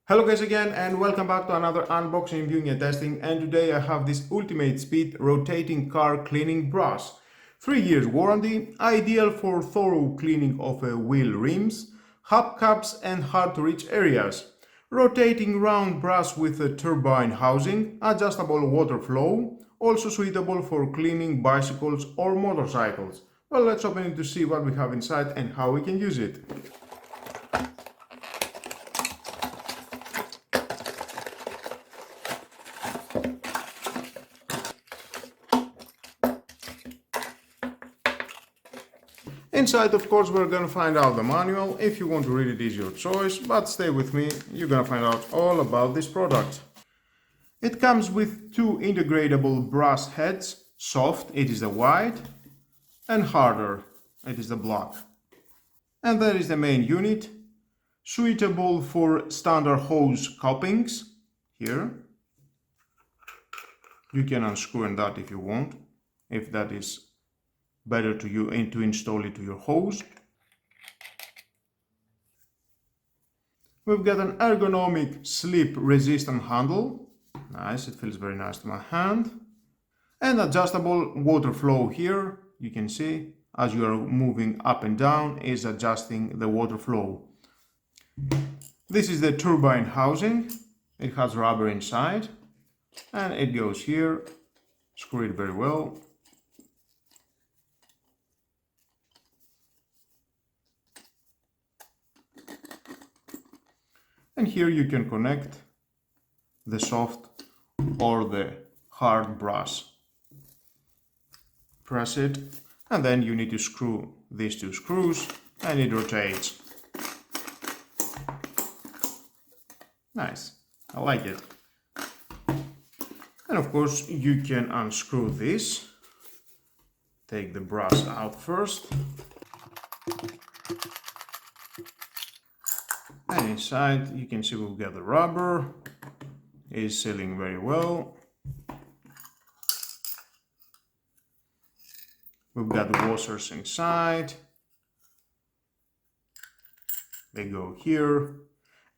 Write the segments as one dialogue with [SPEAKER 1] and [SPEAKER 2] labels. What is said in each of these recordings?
[SPEAKER 1] Hello guys again and welcome back to another unboxing, viewing and testing, and today I have this ultimate speed rotating car cleaning brush. 3 years warranty, ideal for thorough cleaning of wheel rims, hubcaps and hard to reach areas. Rotating round brush with a turbine housing, adjustable water flow, also suitable for cleaning bicycles or motorcycles. Well, let's open it to see what we have inside and how we can use it. Inside, of course, we're gonna find out the manual. If you want to read it, is your choice, but stay with me, you're gonna find out all about this product. It comes with two integratable brass heads, soft, it is the white, and harder, it is the black. And there is the main unit, suitable for standard hose couplings, here. You can unscrew that if you want, if that is better to you and to install it to your hose. We've got an ergonomic slip resistant handle. Nice, it feels very nice to my hand. And adjustable water flow here. You can see as you are moving up and down is adjusting the water flow. This is the turbine housing. It has rubber inside and it goes here. Screw it very well. And here you can connect the soft or the hard brass. Press it, and then you need to screw these two screws, and it rotates. Nice, I like it. And of course you can unscrew this. Take the brass out first. And inside you can see we've got the rubber, is sealing very well. We've got the washers inside. They go here,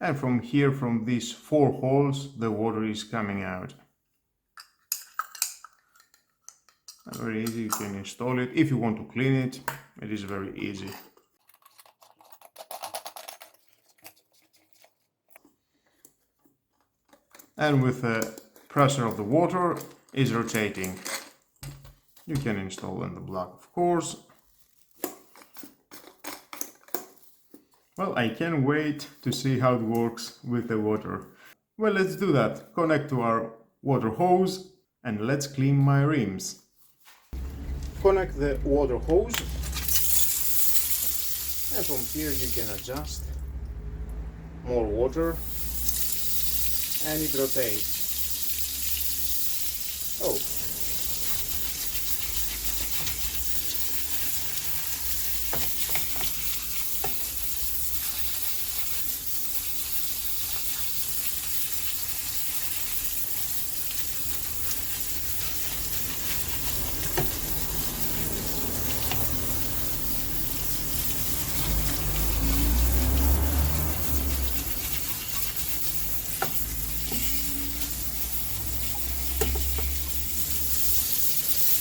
[SPEAKER 1] and from here, from these 4 holes, the water is coming out. And very easy, you can install it. If you want to clean it, it is very easy. And with the pressure of the water is rotating. You can install in the black, of course. Well, I can't wait to see how it works with the water. Well, let's do that. Connect to our water hose and let's clean my rims. Connect the water hose. And from here you can adjust more water. And it rotates. Oh.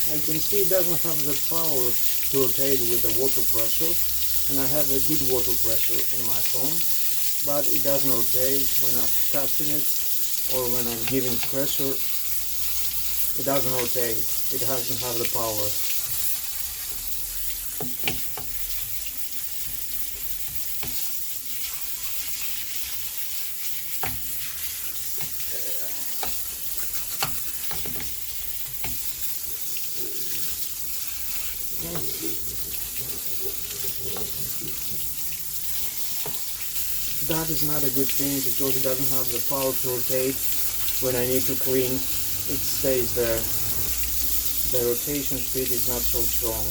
[SPEAKER 1] I can see it doesn't have the power to rotate with the water pressure, and I have a good water pressure in my phone, but it doesn't rotate when I'm touching it or when I'm giving pressure. It doesn't rotate, it doesn't have the power. That is not a good thing because it doesn't have the power to rotate. When I need to clean, it stays there. The rotation speed is not so strong.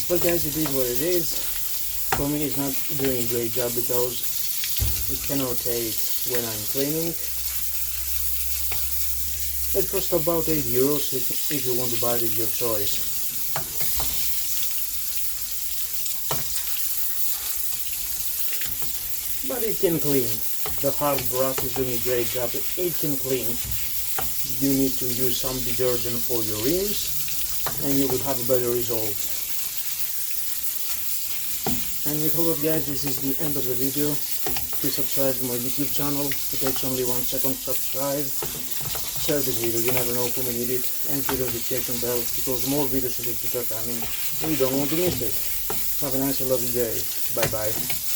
[SPEAKER 2] Well guys, it is what it is. For me it's not doing a great job because it can rotate when I'm cleaning. It costs about €8 if you want to buy it, it's your choice. But it can clean. The hard brush is doing a great job. It can clean. You need to use some detergent for your rims and you will have a better result. And with all of guys, this is the end of the video. Please subscribe to my YouTube channel. It takes only 1 second to subscribe. Share this video, you never know who may need it. And hit the notification bell because more videos in the future are coming and you don't want to miss it. Have a nice and lovely day. Bye bye.